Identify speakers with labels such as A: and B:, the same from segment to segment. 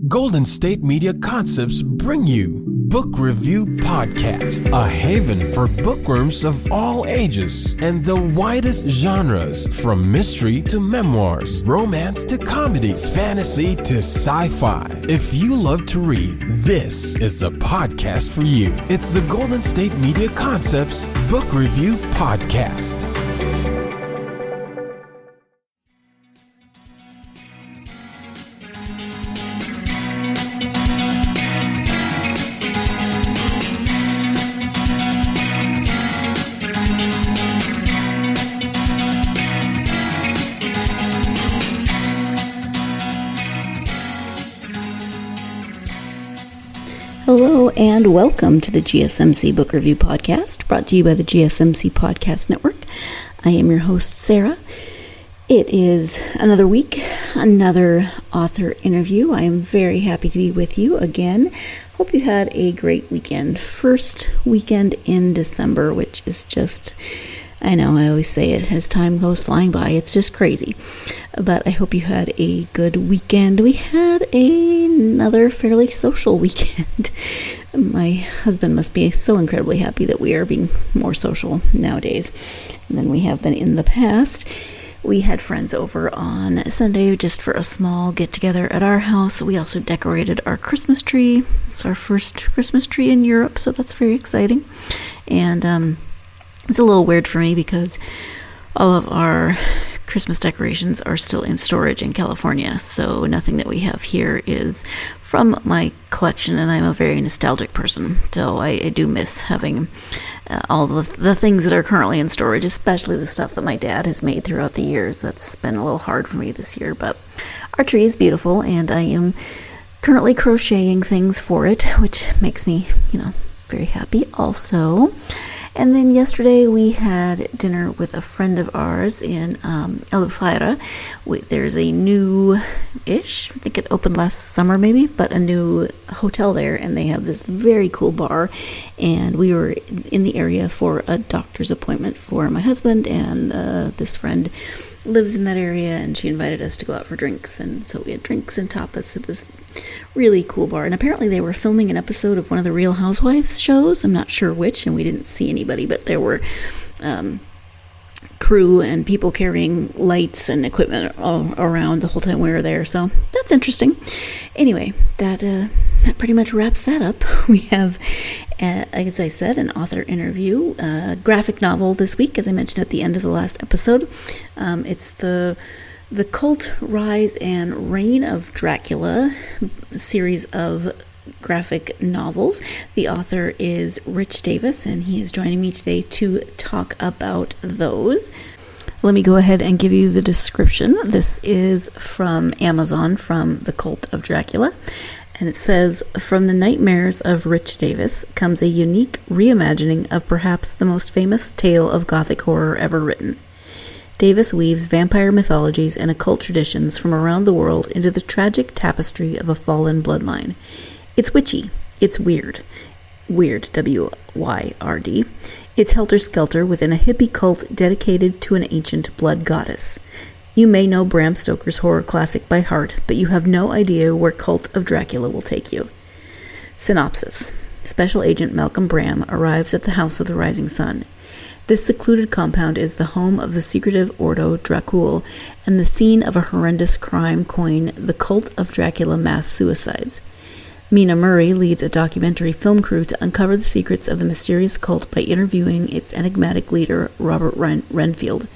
A: Golden State Media Concepts bring you Book Review Podcast, a haven for bookworms of all ages and the widest genres, from mystery to memoirs, romance to comedy, fantasy to sci-fi. If you love to read, this is a podcast for you. It's the Golden State Media Concepts Book Review Podcast.
B: Hello and welcome to the GSMC Book Review Podcast, brought to you by the GSMC Podcast Network. I am your host, Sarah. It is another week, another author interview. I am very happy to be with you again. Hope you had a great weekend. First weekend in December, which is just, I know I always say it as time goes flying by, it's just crazy. But I hope you had a good weekend. We had another fairly social weekend. My husband must be so incredibly happy that we are being more social nowadays than we have been in the past. We had friends over on Sunday just for a small get-together at our house. We also decorated our Christmas tree. It's our first Christmas tree in Europe, so that's very exciting. And it's a little weird for me because all of our Christmas decorations are still in storage in California, so nothing that we have here is from my collection, and I'm a very nostalgic person, so I do miss having all the things that are currently in storage, especially the stuff that my dad has made throughout the years. That's been a little hard for me this year, but our tree is beautiful, and I am currently crocheting things for it, which makes me, very happy also. And then yesterday we had dinner with a friend of ours in Albufeira. There's a new-ish, I think it opened last summer maybe, but a new hotel there, and they have this very cool bar. And we were in the area for a doctor's appointment for my husband, and this friend lives in that area, and she invited us to go out for drinks. And so we had drinks and tapas at this really cool bar. And apparently they were filming an episode of one of the Real Housewives shows. I'm not sure which, and we didn't see anybody, but there were crew and people carrying lights and equipment all around the whole time we were there. So that's interesting. Anyway, that pretty much wraps that up. We have, as I said, an author interview, a graphic novel this week, as I mentioned at the end of the last episode. It's the Cult, Rise, and Reign of Dracula series of graphic novels. The author is Rich Davis, and he is joining me today to talk about those. Let me go ahead and give you the description. This is from Amazon, from The Cult of Dracula. And it says, from the nightmares of Rich Davis comes a unique reimagining of perhaps the most famous tale of Gothic horror ever written. Davis weaves vampire mythologies and occult traditions from around the world into the tragic tapestry of a fallen bloodline. It's witchy. It's weird. Weird, W-Y-R-D. It's helter-skelter within a hippie cult dedicated to an ancient blood goddess. You may know Bram Stoker's horror classic by heart, but you have no idea where Cult of Dracula will take you. Synopsis. Special Agent Malcolm Bram arrives at the House of the Rising Sun. This secluded compound is the home of the secretive Ordo Dracul and the scene of a horrendous crime coined the Cult of Dracula Mass Suicides. Mina Murray leads a documentary film crew to uncover the secrets of the mysterious cult by interviewing its enigmatic leader, Robert Renfield.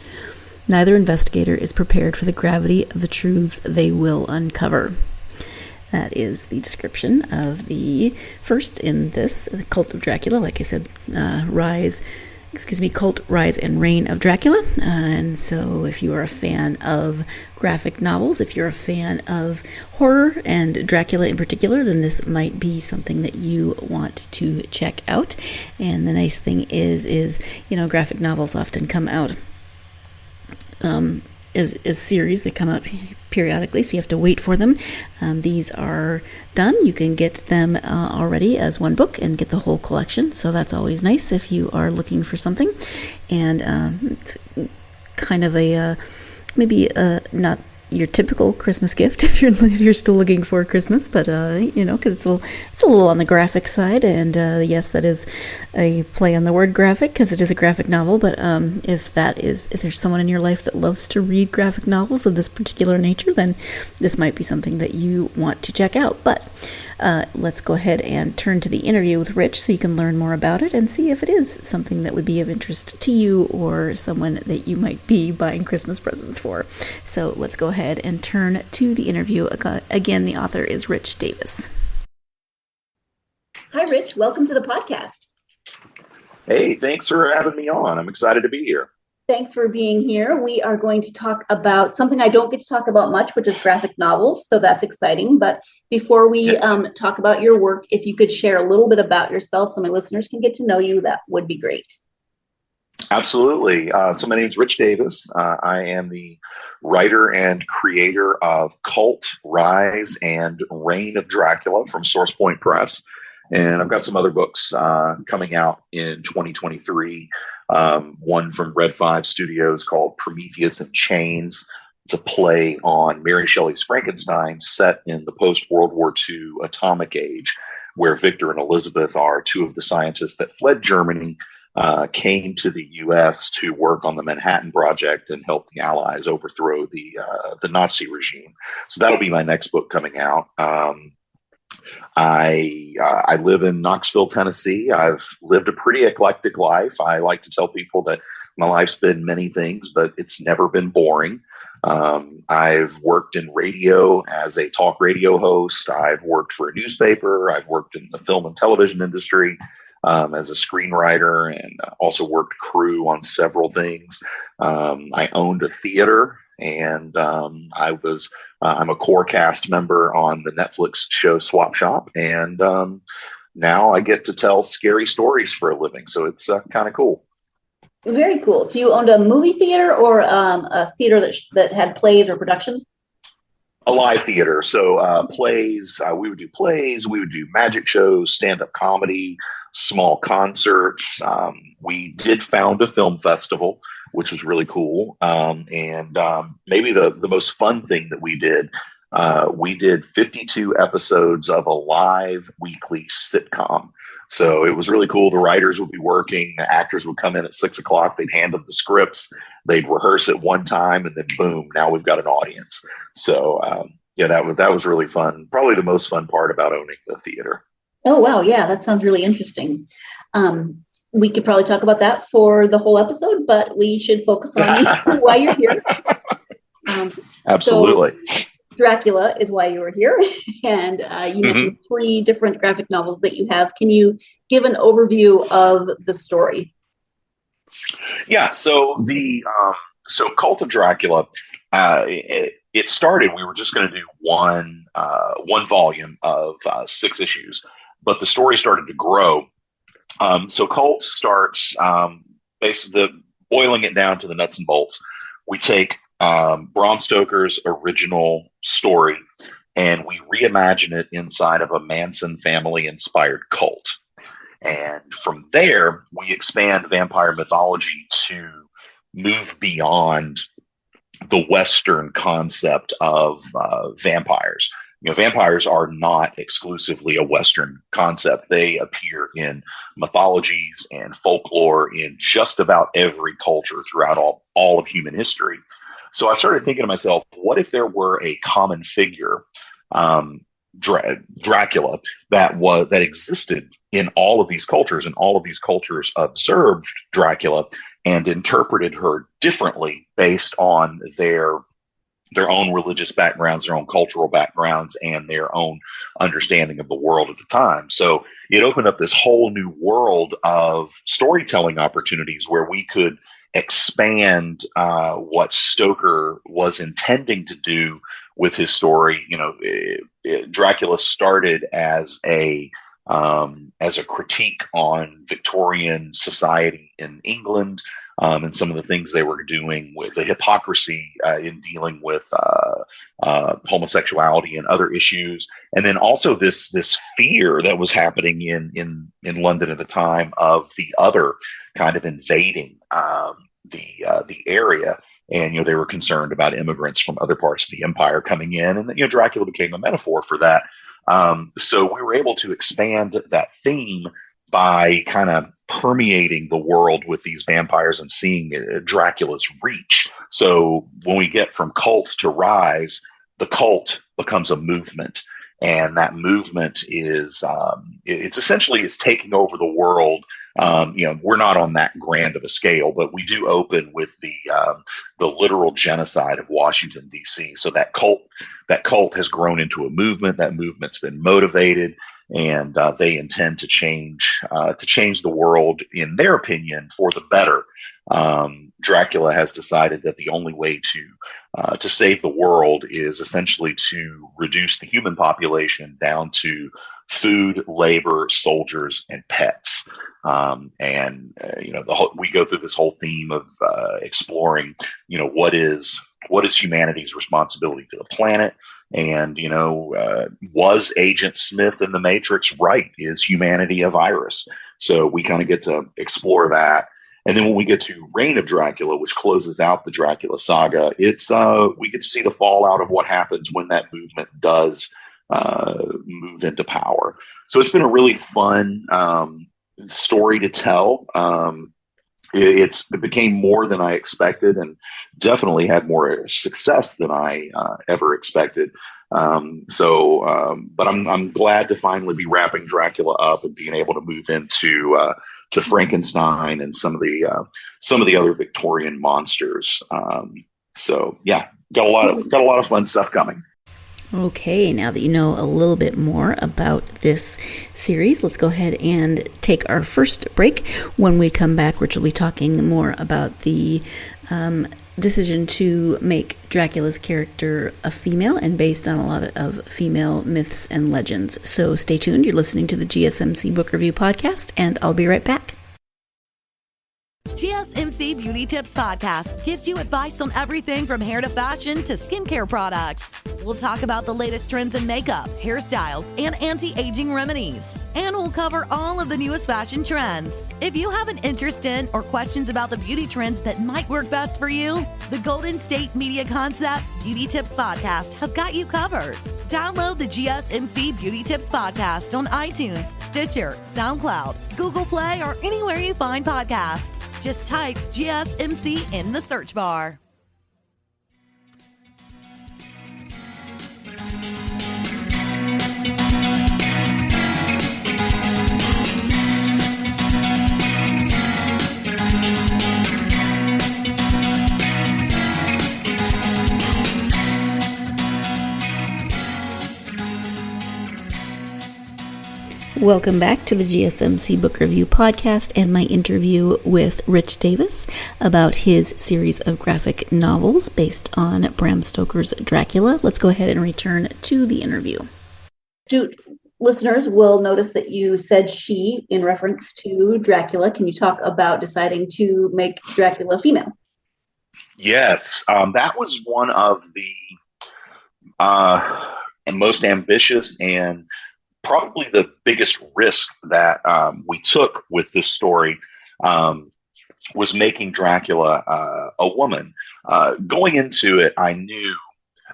B: Neither investigator is prepared for the gravity of the truths they will uncover. That is the description of the first in this, the Cult of Dracula. Like I said, Cult, Rise, and Reign of Dracula. And so if you are a fan of graphic novels, if you're a fan of horror and Dracula in particular, then this might be something that you want to check out. And the nice thing is graphic novels often come out as series. They come out periodically, so you have to wait for them. These are done. You can get them already as one book and get the whole collection, so that's always nice if you are looking for something. And it's kind of a maybe not your typical Christmas gift if you're still looking for Christmas, but because it's a little on the graphic side, and yes, that is a play on the word graphic because it is a graphic novel. But if there's someone in your life that loves to read graphic novels of this particular nature, then this might be something that you want to check out. But let's go ahead and turn to the interview with Rich so you can learn more about it and see if it is something that would be of interest to you or someone that you might be buying Christmas presents for. So let's go ahead and turn to the interview. Again, the author is Rich Davis. Hi, Rich. Welcome to the podcast.
C: Hey, thanks for having me on. I'm excited to be here.
B: Thanks for being here. We are going to talk about something I don't get to talk about much, which is graphic novels. So that's exciting. But before we talk about your work, if you could share a little bit about yourself so my listeners can get to know you, that would be great.
C: Absolutely. So my name is Rich Davis. I am the writer and creator of Cult, Rise, and Reign of Dracula from SourcePoint Press. And I've got some other books coming out in 2023. One from Red 5 Studios called Prometheus in Chains. It's a play on Mary Shelley's Frankenstein set in the post-World War II atomic age, where Victor and Elizabeth are two of the scientists that fled Germany, came to the U.S. to work on the Manhattan Project and help the Allies overthrow the Nazi regime. So that'll be my next book coming out. I live in Knoxville, Tennessee. I've lived a pretty eclectic life. I like to tell people that my life's been many things, but it's never been boring. I've worked in radio as a talk radio host. I've worked for a newspaper. I've worked in the film and television industry as a screenwriter, and also worked crew on several things. I owned a theater, and I'm a core cast member on the Netflix show Swap Shop, and now I get to tell scary stories for a living. So it's kind of cool.
B: Very cool. So you owned a movie theater or a theater that had plays or productions?
C: A live theater. So plays, we would do plays, we would do magic shows, stand-up comedy, small concerts. We did found a film festival, which was really cool. And maybe the most fun thing that we did 52 episodes of a live weekly sitcom. So it was really cool. The writers would be working, the actors would come in at 6 o'clock, they'd hand them the scripts, they'd rehearse it one time, and then boom, now we've got an audience. So that was really fun. Probably the most fun part about owning the theater.
B: Oh, wow. Yeah, that sounds really interesting. We could probably talk about that for the whole episode, but we should focus on why you're here.
C: Absolutely.
B: So Dracula is why you were here. And you mentioned 3 different graphic novels that you have. Can you give an overview of the story?
C: Yeah. So so Cult of Dracula, it started, we were just going to do one volume of 6 issues, but the story started to grow. So Cult starts basically boiling it down to the nuts and bolts. We take Bram Stoker's original story and we reimagine it inside of a Manson family inspired cult. And from there, we expand vampire mythology to move beyond the Western concept of vampires. You know, vampires are not exclusively a Western concept. They appear in mythologies and folklore in just about every culture throughout all of human history. So I started thinking to myself, what if there were a common figure, Dracula, that existed in all of these cultures, and all of these cultures observed Dracula and interpreted her differently based on their own religious backgrounds, their own cultural backgrounds, and their own understanding of the world at the time. So it opened up this whole new world of storytelling opportunities where we could expand what Stoker was intending to do with his story. You know, Dracula started as a critique on Victorian society in England, and some of the things they were doing with the hypocrisy in dealing with homosexuality and other issues, and then also this fear that was happening in London at the time of the other kind of invading the area. and they were concerned about immigrants from other parts of the empire coming in, and Dracula became a metaphor for that. So we were able to expand that theme by kind of permeating the world with these vampires and seeing Dracula's reach. So when we get from cult to rise, the cult becomes a movement. And that movement is, it's taking over the world. We're not on that grand of a scale, but we do open with the literal genocide of Washington, D.C. So that cult has grown into a movement. That movement's been motivated, and they intend to change the world, in their opinion, for the better. Dracula has decided that the only way to save the world is essentially to reduce the human population down to food, labor, soldiers, and pets. We go through this whole theme of exploring, what is humanity's responsibility to the planet. And, was Agent Smith in the Matrix right? Is humanity a virus? So we kind of get to explore that. And then when we get to Reign of Dracula, which closes out the Dracula saga, we get to see the fallout of what happens when that movement does move into power. So it's been a really fun story to tell. It became more than I expected, and definitely had more success than I ever expected. But I'm glad to finally be wrapping Dracula up and being able to move into to Frankenstein and some of the other Victorian monsters. Got a lot of fun stuff coming.
B: Okay, now that you know a little bit more about this series, let's go ahead and take our first break. When we come back, Rich will be talking more about the decision to make Dracula's character a female and based on a lot of female myths and legends. So stay tuned. You're listening to the GSMC Book Review Podcast, and I'll be right back.
D: GSMC Beauty Tips Podcast gives you advice on everything from hair to fashion to skincare products. We'll talk about the latest trends in makeup, hairstyles, and anti-aging remedies. And we'll cover all of the newest fashion trends. If you have an interest in or questions about the beauty trends that might work best for you, the Golden State Media Concepts Beauty Tips Podcast has got you covered. Download the GSMC Beauty Tips Podcast on iTunes, Stitcher, SoundCloud, Google Play, or anywhere you find podcasts. Just type GSMC in the search bar.
B: Welcome back to the GSMC Book Review Podcast and my interview with Rich Davis about his series of graphic novels based on Bram Stoker's Dracula. Let's go ahead and return to the interview. Listeners will notice that you said she in reference to Dracula. Can you talk about deciding to make Dracula female?
C: Yes, that was one of the most ambitious and probably the biggest risk that we took with this story was making Dracula a woman. Going into it, I knew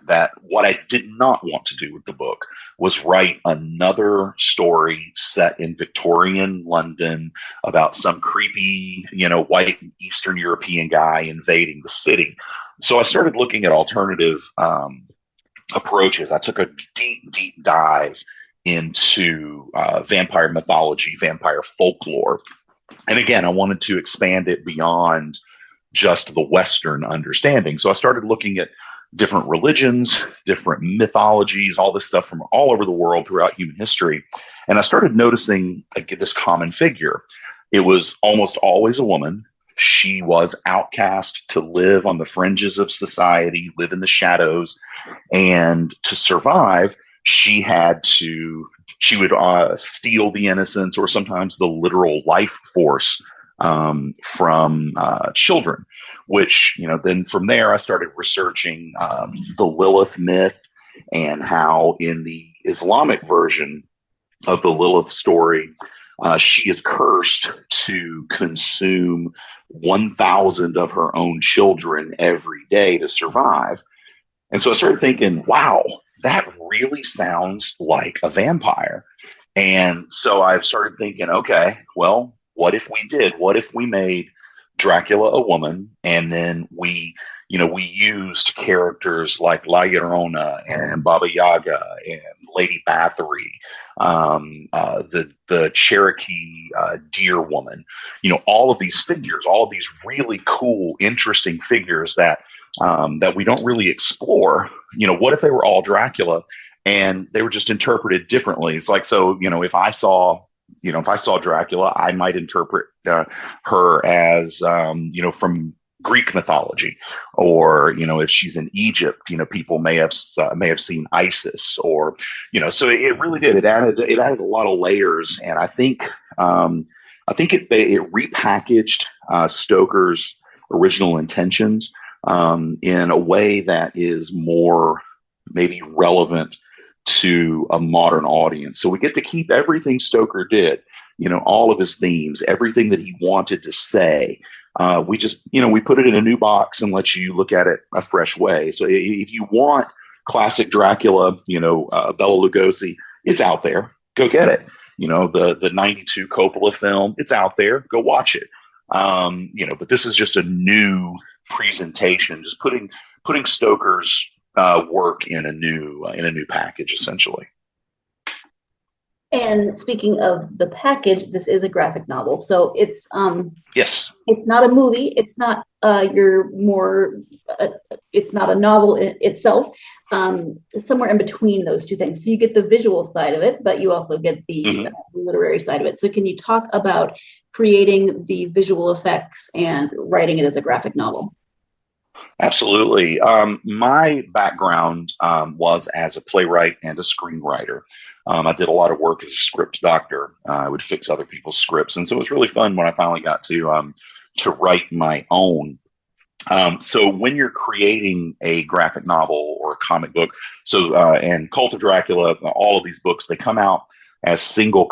C: that what I did not want to do with the book was write another story set in Victorian London about some creepy, white Eastern European guy invading the city. So I started looking at alternative approaches. I took a deep dive into vampire mythology, vampire folklore. And again, I wanted to expand it beyond just the Western understanding. So I started looking at different religions, different mythologies, all this stuff from all over the world throughout human history. And I started noticing this common figure. It was almost always a woman. She was outcast to live on the fringes of society, live in the shadows. And to survive, she would steal the innocence or sometimes the literal life force from children, which, then from there I started researching the Lilith myth and how in the Islamic version of the Lilith story, she is cursed to consume 1,000 of her own children every day to survive. And so I started thinking, wow, that really sounds like a vampire. And so I've started thinking, okay, well, what if we did? What if we made Dracula a woman, and then we used characters like La Llorona and Baba Yaga and Lady Bathory, the Cherokee deer woman, all of these figures, all of these really cool, interesting figures that we don't really explore. What if they were all Dracula and they were just interpreted differently? It's like, so, if I saw Dracula, I might interpret her as, from Greek mythology, or, if she's in Egypt, people may have seen Isis, or, so it really did. It added a lot of layers. And I think it repackaged Stoker's original intentions in a way that is more maybe relevant to a modern audience. So we get to keep everything Stoker did, all of his themes, everything that he wanted to say. We just, we put it in a new box and let you look at it a fresh way. So if you want classic Dracula, Bela Lugosi, it's out there. Go get it. The 92 Coppola film, it's out there. Go watch it. But this is just a new presentation, just putting Stoker's work in a new package, essentially.
B: And speaking of the package, this is a graphic novel, so it's
C: yes,
B: it's not a movie. It's not it's not a novel itself. Somewhere in between those two things. So you get the visual side of it, but you also get the literary side of it. So can you talk about creating the visual effects and writing it as a graphic novel?
C: Absolutely. My background was as a playwright and a screenwriter. I did a lot of work as a script doctor. I would fix other people's scripts, and so it was really fun when I finally got to write my own. So when you're creating a graphic novel or a comic book, and Cult of Dracula, all of these books, they come out as single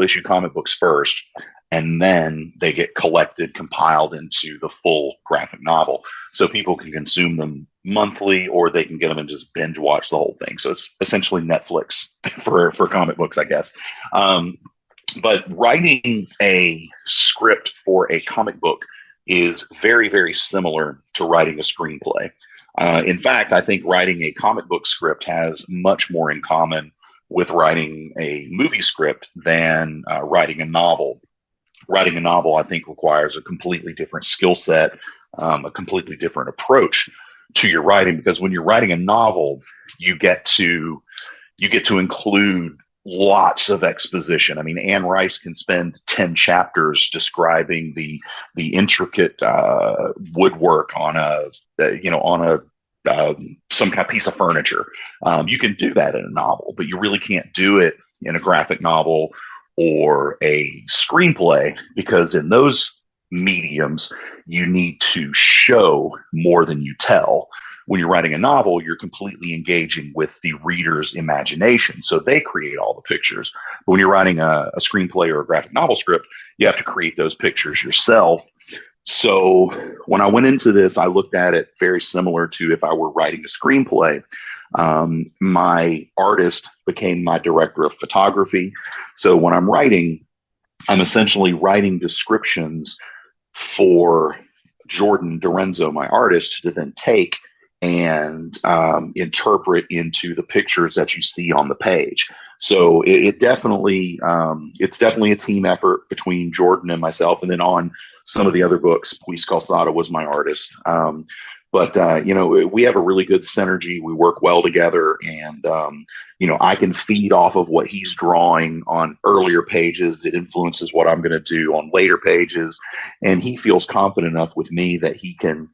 C: issue comic books first, and then they get collected, compiled into the full graphic novel. So people can consume them monthly, or they can get them and just binge watch the whole thing. So it's essentially Netflix for comic books, I guess. But writing a script for a comic book is very, very similar to writing a screenplay. In fact, I think writing a comic book script has much more in common with writing a movie script than writing a novel. Writing a novel, I think, requires a completely different skill set, a completely different approach to your writing, because when you're writing a novel, you get to include lots of exposition. I mean, Anne Rice can spend 10 chapters describing the intricate woodwork on some kind of piece of furniture. You can do that in a novel, but you really can't do it in a graphic novel or a screenplay, because in those mediums, you need to show more than you tell. When you're writing a novel, you're completely engaging with the reader's imagination, so they create all the pictures. But when you're writing a screenplay or a graphic novel script, you have to create those pictures yourself. So when I went into this, I looked at it very similar to if I were writing a screenplay. My artist became my director of photography. So when I'm writing, I'm essentially writing descriptions for Jordan Dorenzo, my artist, to then take and interpret into the pictures that you see on the page. So it's definitely a team effort between Jordan and myself. And then on some of the other books, Luis Calzada was my artist. But we have a really good synergy. We work well together, and I can feed off of what he's drawing on earlier pages. It influences what I'm going to do on later pages, and he feels confident enough with me that he can,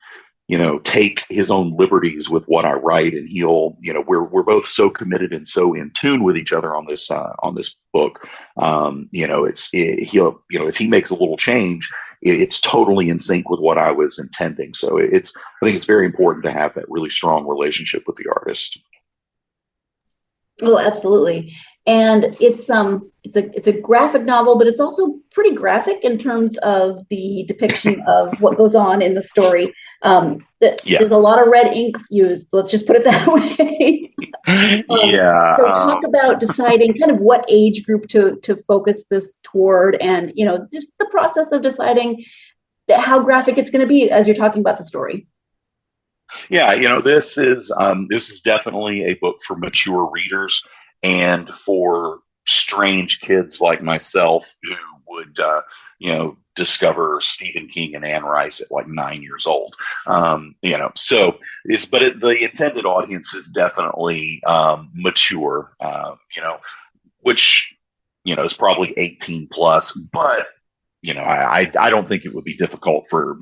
C: take his own liberties with what I write. And he'll, we're both so committed and so in tune with each other on this book. If he makes a little change, it's totally in sync with what I was intending. So I think it's very important to have that really strong relationship with the artist.
B: Oh, absolutely. And it's it's a graphic novel, but it's also pretty graphic in terms of the depiction of what goes on in the story. There's a lot of red ink used. Let's just put it that way. So talk about deciding kind of what age group to focus this toward, and just the process of deciding how graphic it's going to be as you're talking about the story.
C: Yeah, this is definitely a book for mature readers and for strange kids like myself who would, discover Stephen King and Anne Rice at like 9 years old. So the intended audience is definitely mature, which, is probably 18 plus, but I don't think it would be difficult for,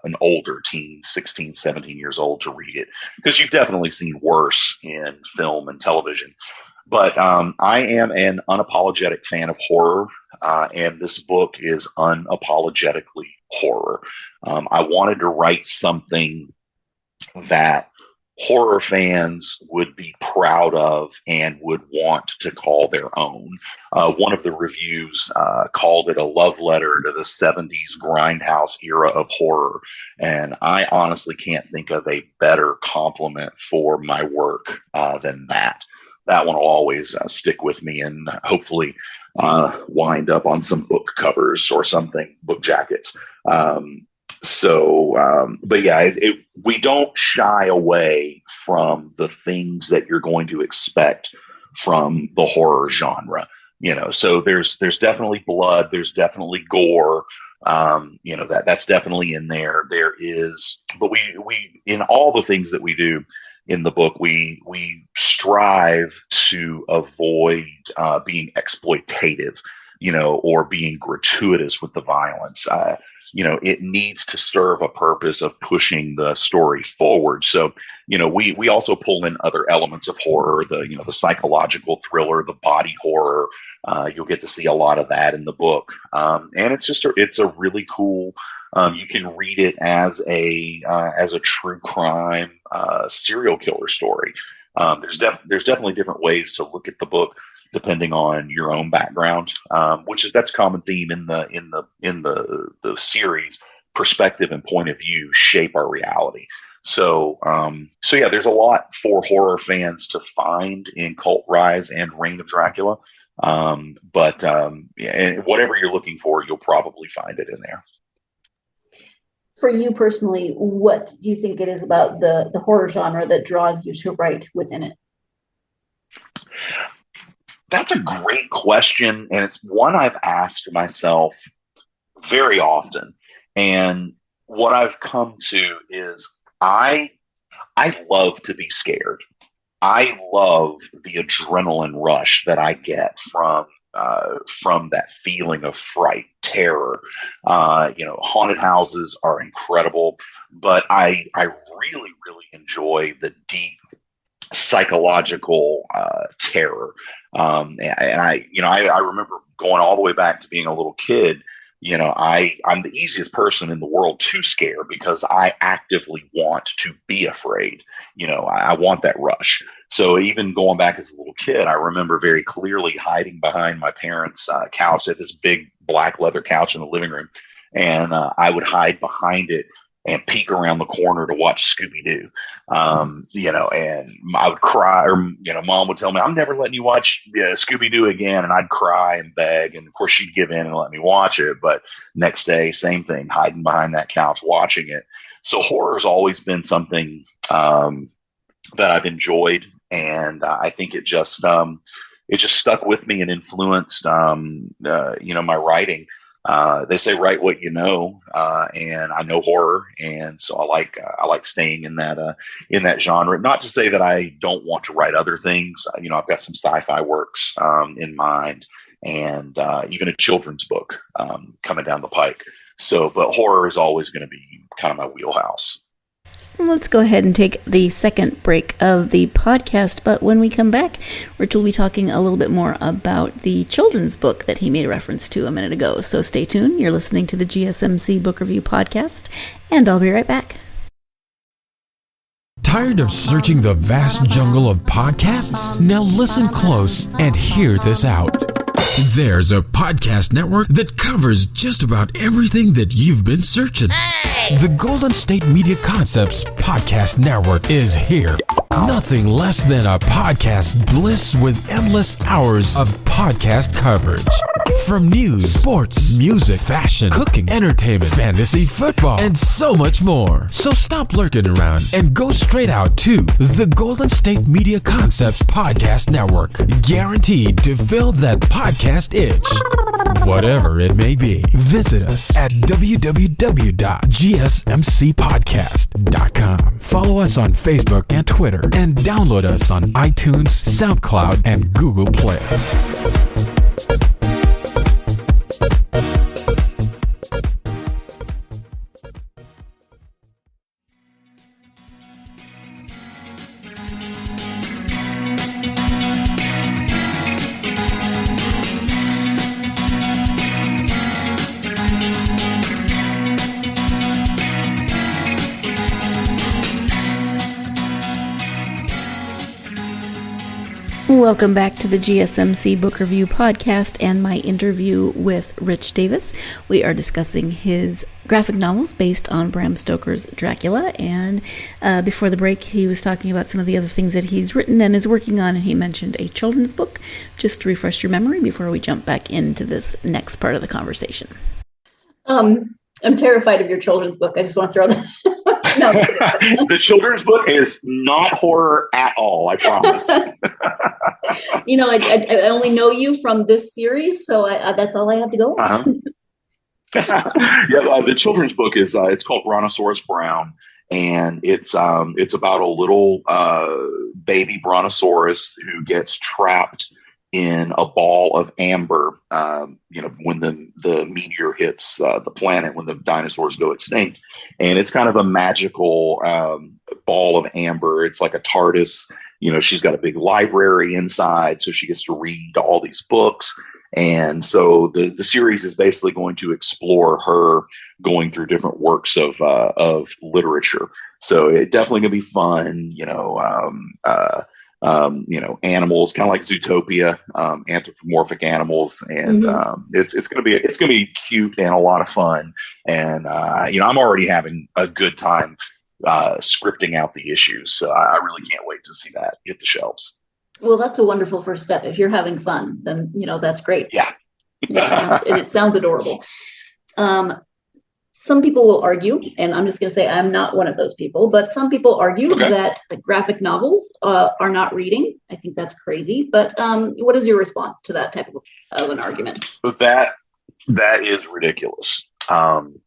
C: an older teen, 16, 17 years old to read it, because you've definitely seen worse in film and television. But I am an unapologetic fan of horror, and this book is unapologetically horror. I wanted to write something that horror fans would be proud of and would want to call their own. One of the reviews called it a love letter to the 70s grindhouse era of horror. And I honestly can't think of a better compliment for my work than that. That one will always stick with me and hopefully wind up on some book covers or something, book jackets. But yeah, we don't shy away from the things that you're going to expect from the horror genre. So there's definitely blood, there's definitely gore. That's definitely in there. There is, but we in all the things that we do in the book, we strive to avoid being exploitative, or being gratuitous with the violence. It needs to serve a purpose of pushing the story forward. So, we also pull in other elements of horror, the psychological thriller, the body horror. You'll get to see a lot of that in the book. And it's a really cool, you can read it as a true crime, serial killer story. There's definitely different ways to look at the book depending on your own background, that's a common theme in the series. Perspective and point of view shape our reality. So yeah, there's a lot for horror fans to find in Cult Rise and Reign of Dracula. And whatever you're looking for, you'll probably find it in there.
B: For you personally, what do you think it is about the horror genre that draws you to write within it?
C: That's a great question, and it's one I've asked myself very often. And what I've come to is I love to be scared. I love the adrenaline rush that I get from that feeling of fright, terror. Haunted houses are incredible, but I really, really enjoy the deep psychological terror. And I remember going all the way back to being a little kid. I'm the easiest person in the world to scare because I actively want to be afraid. I want that rush. So even going back as a little kid, I remember very clearly hiding behind my parents' couch. They had this big black leather couch in the living room, and I would hide behind it and peek around the corner to watch Scooby-Doo. And I would cry, or, Mom would tell me, I'm never letting you watch Scooby-Doo again. And I'd cry and beg. And of course she'd give in and let me watch it. But next day, same thing, hiding behind that couch, watching it. So horror has always been something that I've enjoyed. And I think it just stuck with me and influenced, my writing. They say write what you know, and I know horror, and so I like staying in that genre. Not to say that I don't want to write other things. I've got some sci-fi works in mind, and even a children's book coming down the pike. So, but horror is always going to be kind of my wheelhouse.
B: Let's go ahead and take the second break of the podcast, but when we come back, Rich will be talking a little bit more about the children's book that he made a reference to a minute ago. So stay tuned. You're listening to the GSMC Book Review Podcast, and I'll be right back.
A: Tired of searching the vast jungle of podcasts? Now listen close and hear this out. There's a podcast network that covers just about everything that you've been searching. The Golden State Media Concepts Podcast Network is here. Nothing less than a podcast bliss with endless hours of podcast coverage. From news, sports, music, fashion, cooking, entertainment, fantasy, football, and so much more. So stop lurking around and go straight out to the Golden State Media Concepts Podcast Network. Guaranteed to fill that podcast itch. Whatever it may be. Visit us at www.gsmcpodcast.com. Follow us on Facebook and Twitter, and download us on iTunes, SoundCloud, and Google Play.
B: Welcome back to the GSMC Book Review Podcast and my interview with Rich Davis. We are discussing his graphic novels based on Bram Stoker's Dracula, and before the break he was talking about some of the other things that he's written and is working on, and he mentioned a children's book. Just to refresh your memory before we jump back into this next part of the conversation.
E: I'm terrified of your children's book. I just want to throw that. No,
C: the children's book is not horror at all, I promise.
E: You know, I only know you from this series, so that's all I have to go on.
C: The children's book is it's called Brontosaurus Brown, and it's about a little baby brontosaurus who gets trapped in a ball of amber. When the meteor hits the planet, when the dinosaurs go extinct, and it's kind of a magical ball of amber. It's like a TARDIS. She's got a big library inside, so she gets to read all these books. And so the series is basically going to explore her going through different works of literature. So it's definitely gonna be fun. Animals, kind of like Zootopia, anthropomorphic animals, and it's gonna be cute and a lot of fun. And I'm already having a good time scripting out the issues, so I really can't wait to see that hit the shelves.
E: Well, that's a wonderful first step. If you're having fun, then that's great.
C: Yeah.
E: And it sounds adorable. Some people will argue, and I'm just going to say I'm not one of those people, but some people argue that graphic novels are not reading. I think that's crazy. But what is your response to that type of an argument?
C: That is ridiculous. When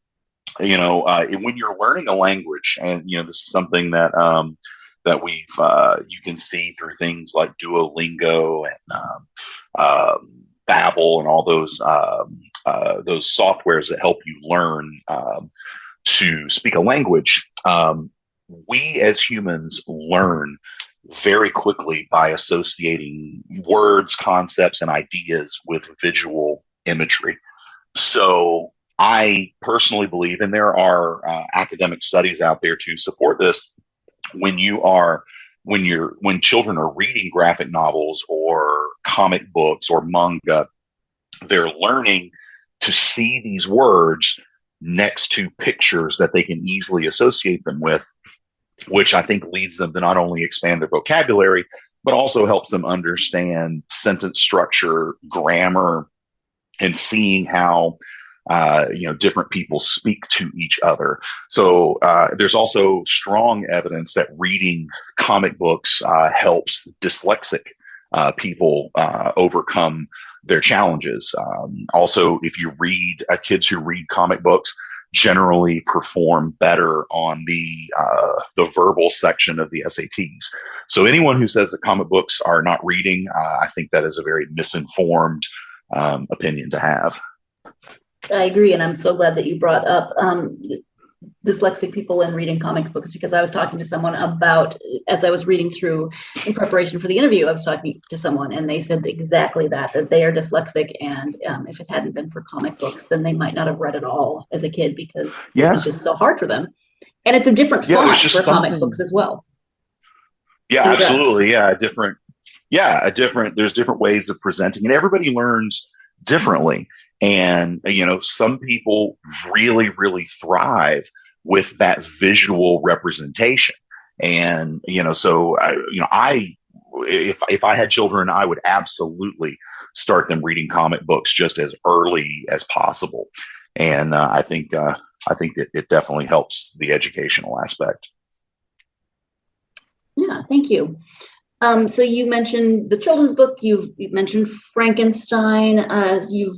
C: you're learning a language, and this is something that we've you can see through things like Duolingo and Babbel and all those softwares that help you learn to speak a language. We as humans learn very quickly by associating words, concepts, and ideas with visual imagery. So I personally believe, and there are academic studies out there to support this, when children are reading graphic novels or comic books or manga, they're learning to see these words next to pictures that they can easily associate them with, which I think leads them to not only expand their vocabulary, but also helps them understand sentence structure, grammar, and seeing how different people speak to each other. So there's also strong evidence that reading comic books helps dyslexic people overcome their challenges. Also, if you read, kids who read comic books generally perform better on the verbal section of the SATs. So anyone who says that comic books are not reading, I think that is a very misinformed opinion to have.
E: I agree, and I'm so glad that you brought up dyslexic people and reading comic books, because I was talking to someone about, as I was reading through in preparation for the interview, I was talking to someone and they said exactly that they are dyslexic, and if it hadn't been for comic books, then they might not have read at all as a kid, because it was just so hard for them. And it's a different font for comic books as well.
C: Yeah, absolutely. Yeah, there's different ways of presenting, and everybody learns differently. And, some people really, really thrive with that visual representation. And, so if I had children, I would absolutely start them reading comic books just as early as possible. And I think that it definitely helps the educational aspect.
E: Yeah, thank you. So you mentioned the children's book. You've mentioned Frankenstein.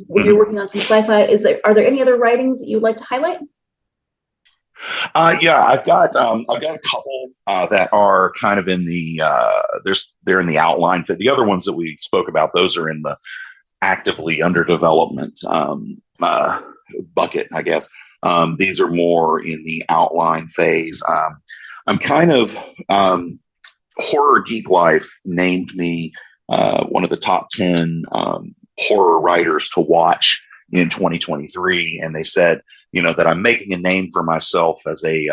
E: When you're working on some sci-fi, are there any other writings that you'd like to highlight?
C: Yeah, I've got a couple that are kind of in the they're in the outline. The other ones that we spoke about, those are in the actively under development bucket, I guess. These are more in the outline phase. I'm kind of Horror Geek Life named me one of the top 10 horror writers to watch in 2023, and they said, that I'm making a name for myself as a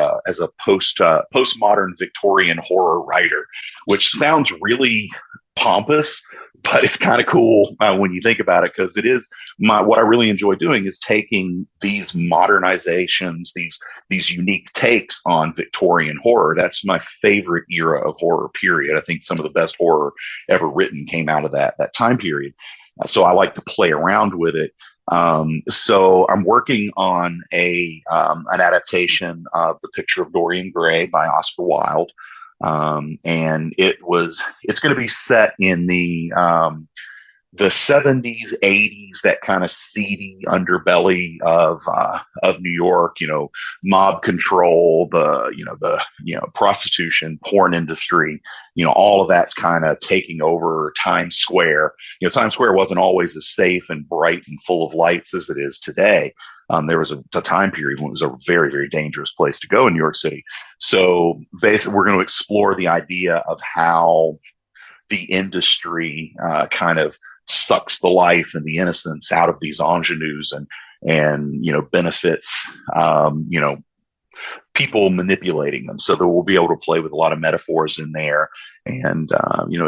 C: postmodern Victorian horror writer, which sounds really pompous, but it's kind of cool when you think about it, because it is what I really enjoy doing is taking these modernizations, these unique takes on Victorian horror. That's my favorite era of horror, period. I think some of the best horror ever written came out of that time period. So I like to play around with it. So I'm working on an adaptation of The Picture of Dorian Gray by Oscar Wilde. And it's going to be set in the 70s, 80s, that kind of seedy underbelly of New York, mob control, the prostitution, porn industry, all of that's kind of taking over Times Square. Times Square wasn't always as safe and bright and full of lights as it is today. There was a time period when it was a very, very dangerous place to go in New York City. So basically, we're going to explore the idea of how the industry kind of sucks the life and the innocence out of these ingenues and benefits people manipulating them. So that we'll be able to play with a lot of metaphors in there and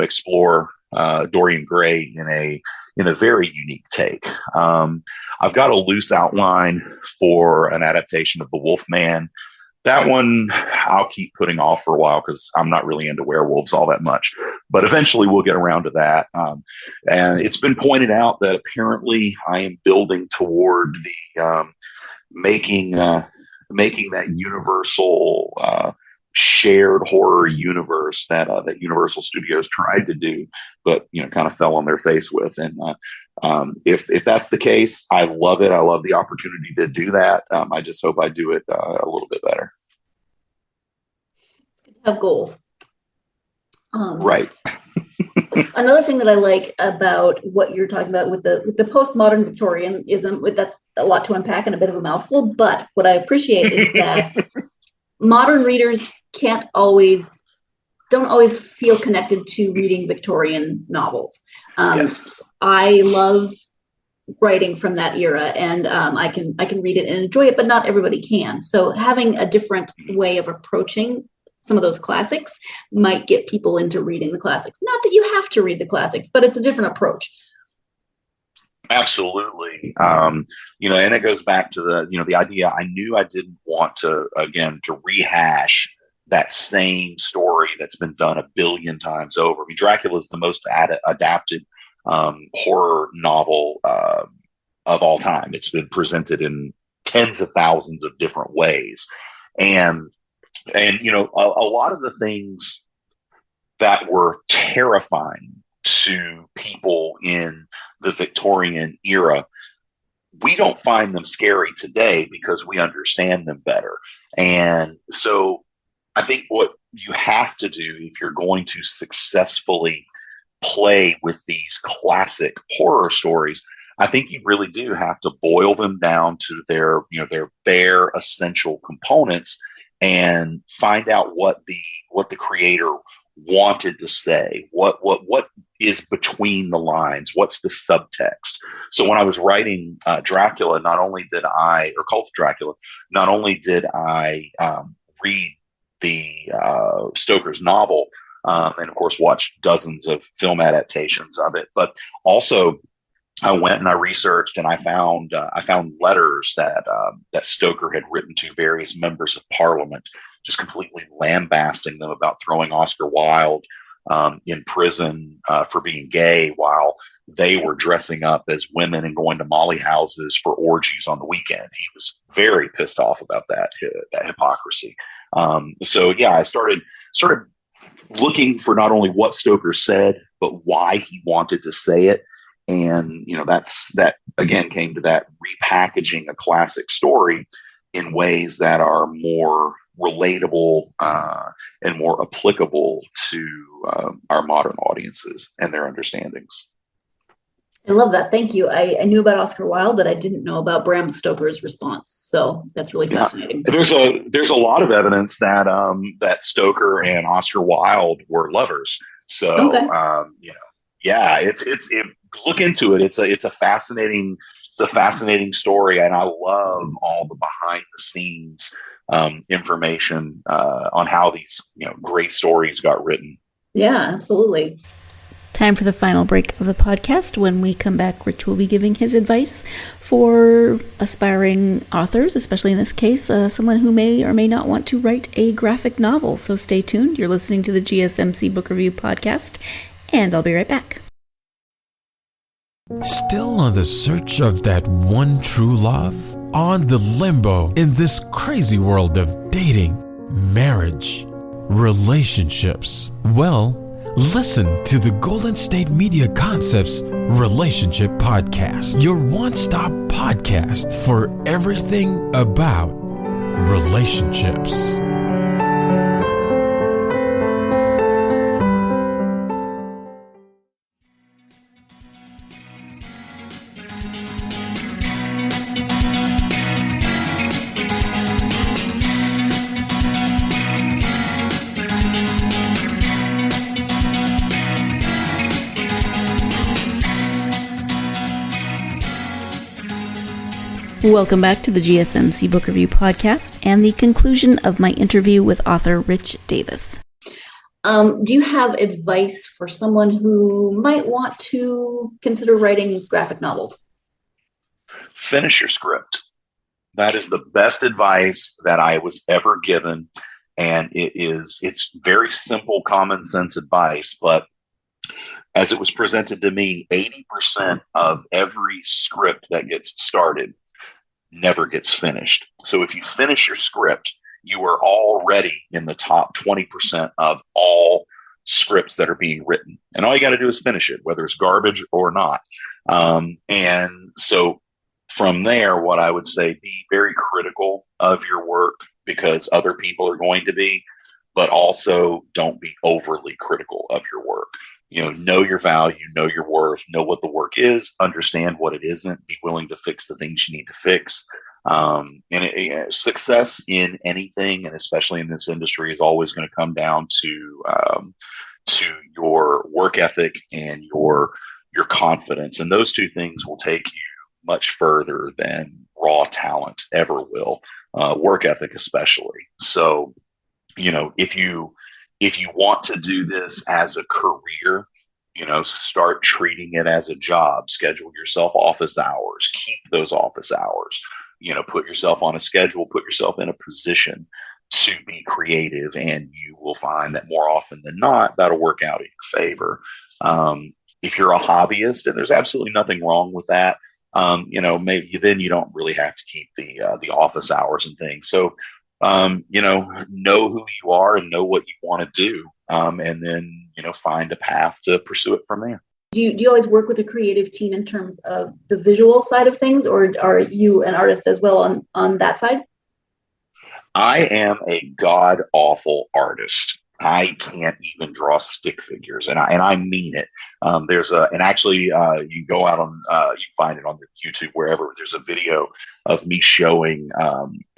C: explore Dorian Gray in a very unique take. I've got a loose outline for an adaptation of The Wolfman. That one I'll keep putting off for a while because I'm not really into werewolves all that much. But eventually we'll get around to that. And it's been pointed out that apparently I am building toward the making that universal shared horror universe that Universal Studios tried to do, but kind of fell on their face with. And if that's the case, I love it. I love the opportunity to do that. I just hope I do it a little bit better.
E: It's good to have goals.
C: Right.
E: Another thing that I like about what you're talking about with the postmodern Victorianism, that's a lot to unpack and a bit of a mouthful, but what I appreciate is that modern readers don't always feel connected to reading Victorian novels.
C: Yes.
E: I love writing from that era, and I can read it and enjoy it, but not everybody can. So having a different way of approaching some of those classics might get people into reading the classics. Not that you have to read the classics, but it's a different approach.
C: Absolutely. And it goes back to the idea. I knew I didn't want to rehash that same story that's been done a billion times over. I mean, Dracula is the most adapted horror novel of all time. It's been presented in tens of thousands of different ways. And a lot of the things that were terrifying to people in the Victorian era, we don't find them scary today because we understand them better. And so I think what you have to do if you're going to successfully play with these classic horror stories, I think you really do have to boil them down to their bare essential components and find out what the creator wanted to say, what is between the lines, what's the subtext. So when I was writing Dracula, Cult of Dracula, not only did I read the Stoker's novel and of course watch dozens of film adaptations of it, but also I went and I researched, and I found letters that Stoker had written to various members of Parliament, just completely lambasting them about throwing Oscar Wilde in prison for being gay, while they were dressing up as women and going to molly houses for orgies on the weekend. He was very pissed off about that hypocrisy. So yeah, I started looking for not only what Stoker said, but why he wanted to say it. And, that again came to that repackaging a classic story in ways that are more relatable and more applicable to our modern audiences and their understandings.
E: I love that. Thank you. I knew about Oscar Wilde, but I didn't know about Bram Stoker's response. So that's really fascinating.
C: Yeah. There's a lot of evidence that that Stoker and Oscar Wilde were lovers. So
E: okay.
C: Look into it. It's a fascinating story, and I love all the behind the scenes information on how these great stories got written.
E: Yeah, absolutely.
B: Time for the final break of the podcast. When we come back, Rich will be giving his advice for aspiring authors, especially in this case, someone who may or may not want to write a graphic novel. So stay tuned. You're listening to the GSMC Book Review Podcast, and I'll be right back.
A: Still on the search of that one true love? On the limbo in this crazy world of dating, marriage, relationships? Well, listen to the Golden State Media Concepts Relationship Podcast, your one-stop podcast for everything about relationships.
B: Welcome back to the GSMC Book Review Podcast and the conclusion of my interview with author Rich Davis.
E: Do you have advice for someone who might want to consider writing graphic novels?
C: Finish your script. That is the best advice that I was ever given. And it's very simple, common sense advice, but as it was presented to me, 80% of every script that gets started never gets finished. So if you finish your script, you are already in the top 20% of all scripts that are being written. And all you got to do is finish it, whether it's garbage or not. And so from there, what I would say, be very critical of your work, because other people are going to be, but also don't be overly critical of your work. Know your value, know your worth, know what the work is, understand what it isn't, be willing to fix the things you need to fix. Success in anything, and especially in this industry, is always going to come down to your work ethic and your confidence. And those two things will take you much further than raw talent ever will, work ethic especially. So, if you want to do this as a career, start treating it as a job. Schedule yourself office hours. Keep those office hours. Put yourself on a schedule. Put yourself in a position to be creative, and you will find that more often than not, that'll work out in your favor. If you're a hobbyist, and there's absolutely nothing wrong with that, maybe then you don't really have to keep the office hours and things. So, know who you are and know what you want to do, and then, find a path to pursue it from there.
E: Do you always work with a creative team in terms of the visual side of things, or are you an artist as well on that side?
C: I am a god-awful artist. I can't even draw stick figures, and I mean it. You can go out on, you can find it on YouTube, wherever. There's a video of me showing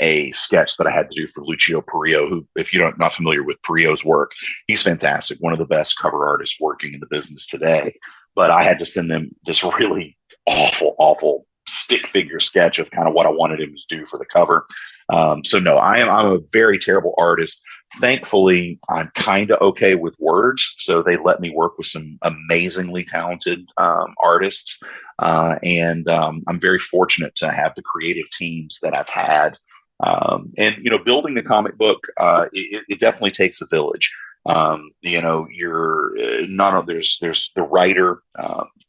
C: a sketch that I had to do for Lucio Perillo, who, if you're not familiar with Perillo's work, he's fantastic, one of the best cover artists working in the business today. But I had to send them this really awful stick figure sketch of kind of what I wanted him to do for the cover. So no, I'm a very terrible artist. Thankfully, I'm kind of okay with words, so they let me work with some amazingly talented artists, and I'm very fortunate to have the creative teams that I've had. And building a comic book, it definitely takes a village. You're not there's the writer,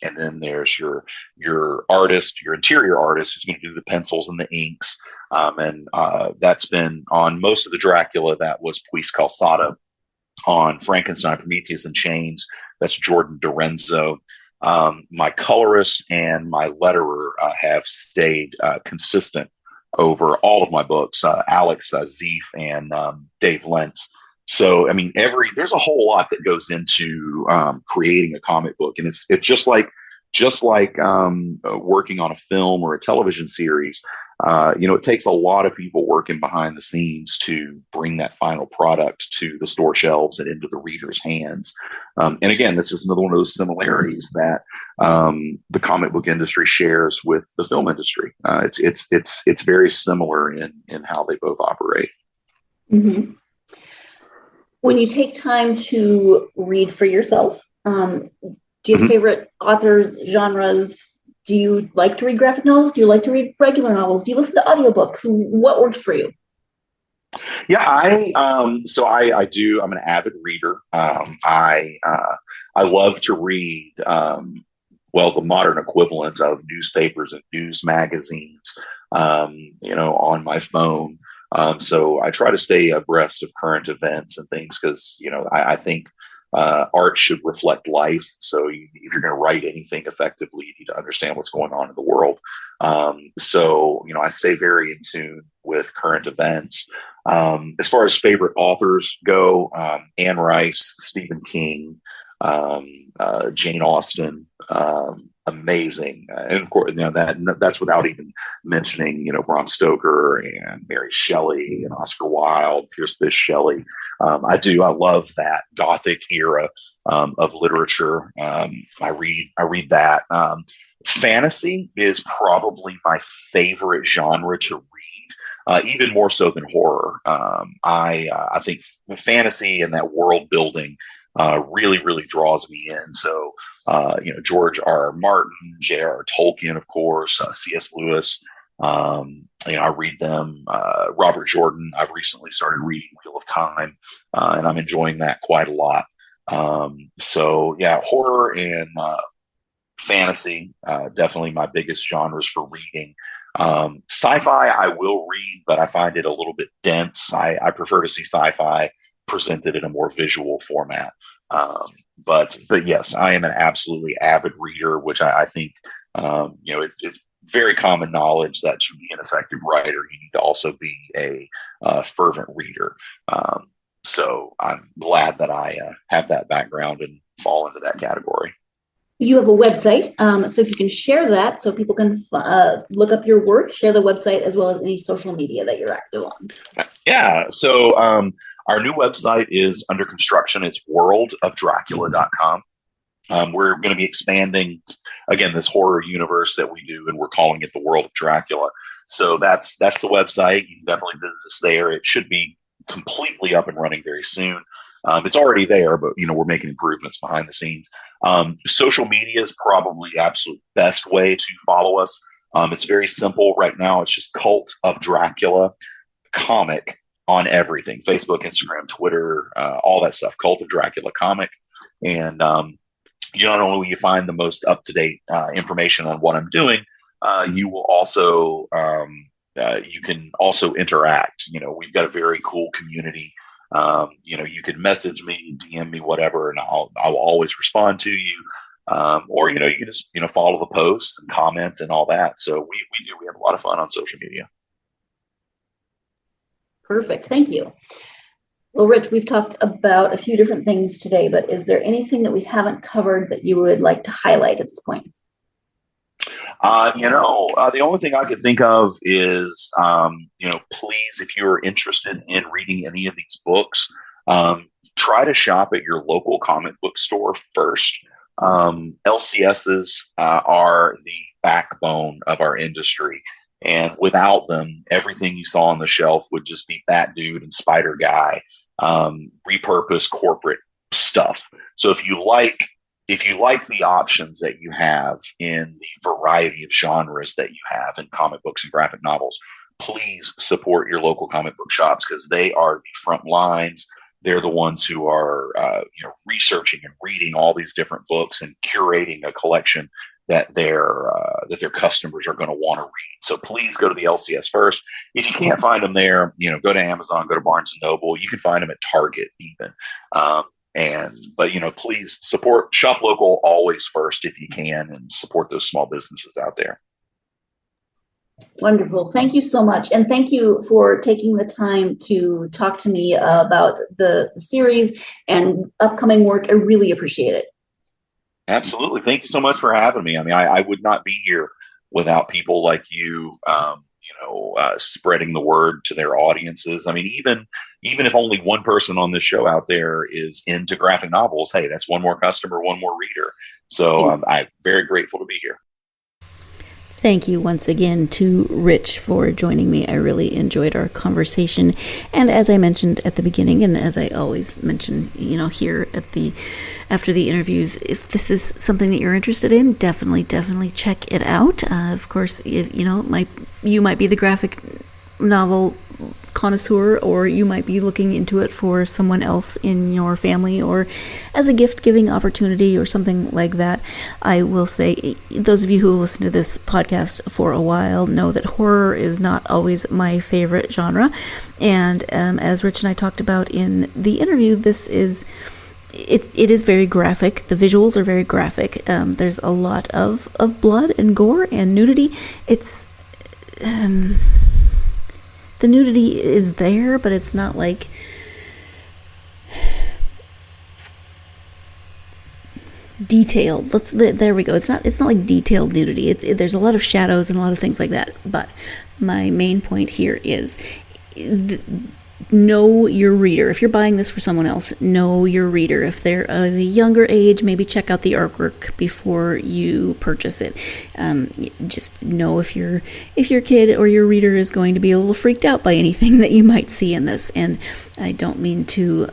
C: and then there's your artist, your interior artist who's going to do the pencils and the inks. And that's been on most of the Dracula. That was Puis Calzada. On Frankenstein, Prometheus and Chains, that's Jordan Dorenzo. My colorist and my letterer have stayed consistent over all of my books, Alex Zeef and Dave Lentz. So, I mean, there's a whole lot that goes into creating a comic book, and it's just like working on a film or a television series. It takes a lot of people working behind the scenes to bring that final product to the store shelves and into the reader's hands. And again, this is another one of those similarities that the comic book industry shares with the film industry. It's very similar in how they both operate.
E: Mm-hmm. When you take time to read for yourself, do you have favorite authors, genres? Do you like to read graphic novels? Do you like to read regular novels? Do you listen to audiobooks? What works for you?
C: Yeah, I do. I'm an avid reader. I love to read, the modern equivalent of newspapers and news magazines, on my phone. So I try to stay abreast of current events and things because, I think art should reflect life. So if you're going to write anything effectively, you need to understand what's going on in the world. I stay very in tune with current events. As far as favorite authors go, Anne Rice, Stephen King, Jane Austen, amazing. And of course, that's without even mentioning, Bram Stoker and Mary Shelley and Oscar Wilde, Pierce Bysshe Shelley. I love that Gothic era of literature. I read that. Fantasy is probably my favorite genre to read, even more so than horror. I think fantasy and that world building really, really draws me in. So, George R. R. Martin, J.R.R. Tolkien, of course, C.S. Lewis. I read them. Robert Jordan. I've recently started reading Wheel of Time, and I'm enjoying that quite a lot. Horror and fantasy, definitely my biggest genres for reading. Sci-fi, I will read, but I find it a little bit dense. I prefer to see sci-fi presented in a more visual format. But yes, I am an absolutely avid reader, which I think, it's very common knowledge that to be an effective writer, you need to also be a fervent reader. So I'm glad that I have that background and fall into that category.
E: You have a website, so if you can share that so people can look up your work, share the website as well as any social media that you're active on.
C: Yeah, so our new website is under construction. It's worldofdracula.com. We're going to be expanding, again, this horror universe that we do, and we're calling it the World of Dracula. So that's the website. You can definitely visit us there. It should be completely up and running very soon. It's already there, but we're making improvements behind the scenes. Social media is probably the absolute best way to follow us. It's very simple right now. It's just Cult of Dracula comic on everything: Facebook, Instagram, Twitter, all that stuff. Cult of Dracula comic, and not only will you find the most up-to-date information on what I'm doing, you will also you can also interact. We've got a very cool community. You could message me, DM me, whatever, and I will always respond to you. Or you can just follow the posts and comment and all that. So we have a lot of fun on social media.
E: Perfect. Thank you. Well, Rich, we've talked about a few different things today, but is there anything that we haven't covered that you would like to highlight at this point?
C: The only thing I could think of is, please, if you're interested in reading any of these books, try to shop at your local comic book store first. LCSs are the backbone of our industry. And without them, everything you saw on the shelf would just be Bat Dude and Spider Guy, repurposed corporate stuff. So if you like the options that you have in the variety of genres that you have in comic books and graphic novels, please support your local comic book shops, because they are the front lines. They're the ones who are researching and reading all these different books and curating a collection that their customers are going to want to read. So please go to the LCS first. If you can't find them there, go to Amazon, go to Barnes and Noble. You can find them at Target even. But please shop local always first if you can, and support those small businesses out there.
E: Wonderful. Thank you so much. And thank you for taking the time to talk to me about the series and upcoming work. I really appreciate it.
C: Absolutely. Thank you so much for having me. I mean, I would not be here without people like you, spreading the word to their audiences. I mean, even if only one person on this show out there is into graphic novels, hey, that's one more customer, one more reader. So I'm very grateful to be here.
B: Thank you once again to Rich for joining me. I really enjoyed our conversation. And as I mentioned at the beginning, and as I always mention, here after the interviews, if this is something that you're interested in, definitely check it out. Of course, if, you might be the graphic novel connoisseur, or you might be looking into it for someone else in your family or as a gift giving opportunity or something like that. I will say, those of you who listen to this podcast for a while know that horror is not always my favorite genre, and as Rich and I talked about in the interview, it is very graphic. The visuals are very graphic. There's a lot of blood and gore and nudity. It's the nudity is there, but it's not like detailed. There we go. It's not like detailed nudity. There's a lot of shadows and a lot of things like that. But my main point here is know your reader. If you're buying this for someone else, know your reader. If they're of a younger age, maybe check out the artwork before you purchase it. Just know if your kid or your reader is going to be a little freaked out by anything that you might see in this. And I don't mean to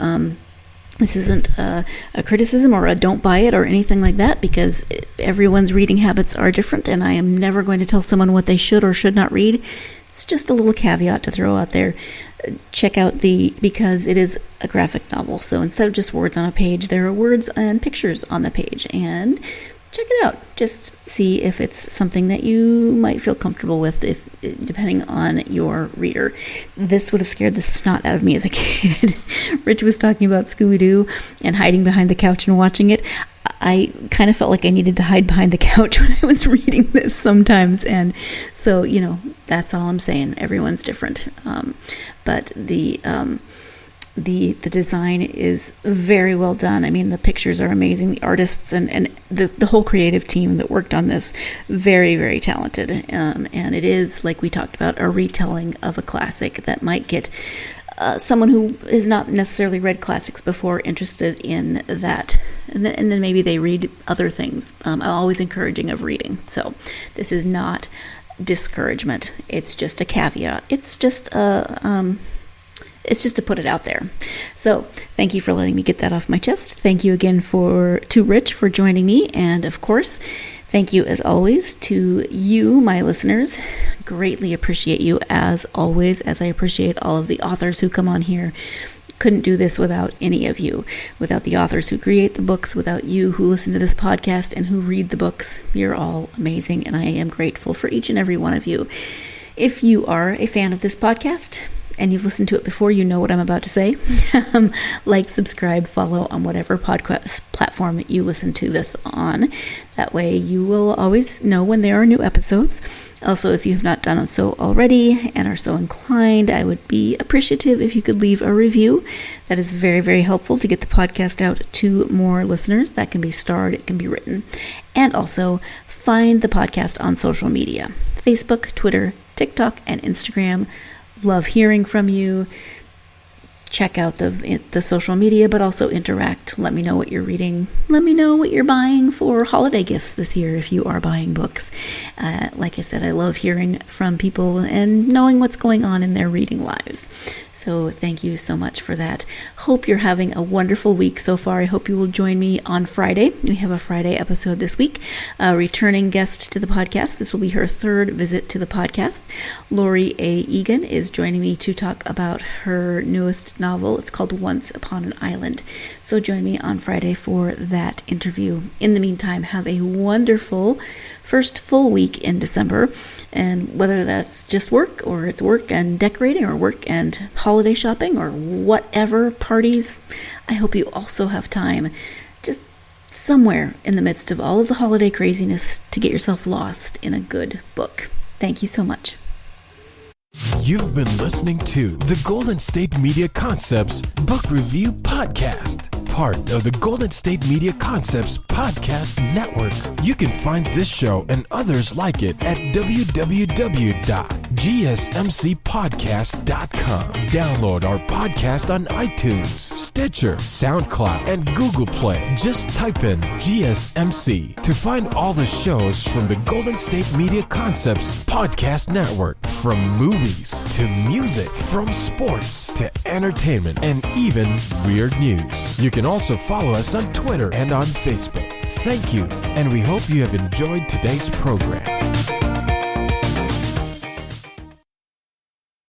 B: this isn't a criticism or a don't buy it or anything like that, because everyone's reading habits are different, and I am never going to tell someone what they should or should not read. It's just a little caveat to throw out there. Check out because it is a graphic novel, so instead of just words on a page, there are words and pictures on the page, and check it out. Just see if it's something that you might feel comfortable with, depending on your reader. This would have scared the snot out of me as a kid. Rich was talking about Scooby-Doo and hiding behind the couch and watching it. I kind of felt like I needed to hide behind the couch when I was reading this sometimes, and so that's all I'm saying. Everyone's different, but the design is very well done. I mean, the pictures are amazing. The artists and the whole creative team that worked on this, very, very talented. And it is, like we talked about, a retelling of a classic that might get someone who has not necessarily read classics before interested in that. And then maybe they read other things. I'm always encouraging of reading. So this is not discouragement. It's just a caveat. It's just to put it out there. So thank you for letting me get that off my chest. Thank you again to Rich for joining me. And of course, thank you as always to you, my listeners. Greatly appreciate you as always, as I appreciate all of the authors who come on here. Couldn't do this without any of you, without the authors who create the books, without you who listen to this podcast and who read the books. You're all amazing, and I am grateful for each and every one of you. If you are a fan of this podcast, and you've listened to it before, you know what I'm about to say. Like, subscribe, follow on whatever podcast platform you listen to this on. That way you will always know when there are new episodes. Also, if you have not done so already and are so inclined, I would be appreciative if you could leave a review. That is very, very helpful to get the podcast out to more listeners. That can be starred, it can be written. And also, find the podcast on social media: Facebook, Twitter, TikTok, and Instagram. Love hearing from you. check out the social media, but also interact. Let me know what you're reading. Let me know what you're buying for holiday gifts this year if you are buying books. Like I said, I love hearing from people and knowing what's going on in their reading lives. So thank you so much for that. Hope you're having a wonderful week so far. I hope you will join me on Friday. We have a Friday episode this week. A returning guest to the podcast. This will be her third visit to the podcast. Lori A. Egan is joining me to talk about her newest novel. It's called Once Upon an Island. So join me on Friday for that interview. In the meantime, have a wonderful first full week in December. And whether that's just work or it's work and decorating or work and holiday shopping or whatever, parties, I hope you also have time just somewhere in the midst of all of the holiday craziness to get yourself lost in a good book. Thank you so much.
A: You've been listening to the Golden State Media Concepts Book Review Podcast, part of the Golden State Media Concepts Podcast Network. You can find this show and others like it at www.gsmcpodcast.com. Download our podcast on iTunes, Stitcher, SoundCloud, and Google Play. Just type in GSMC to find all the shows from the Golden State Media Concepts Podcast Network, from movies to music, from sports to entertainment, and even weird news. You can also follow us on Twitter and on Facebook. Thank you, and we hope you have enjoyed today's program.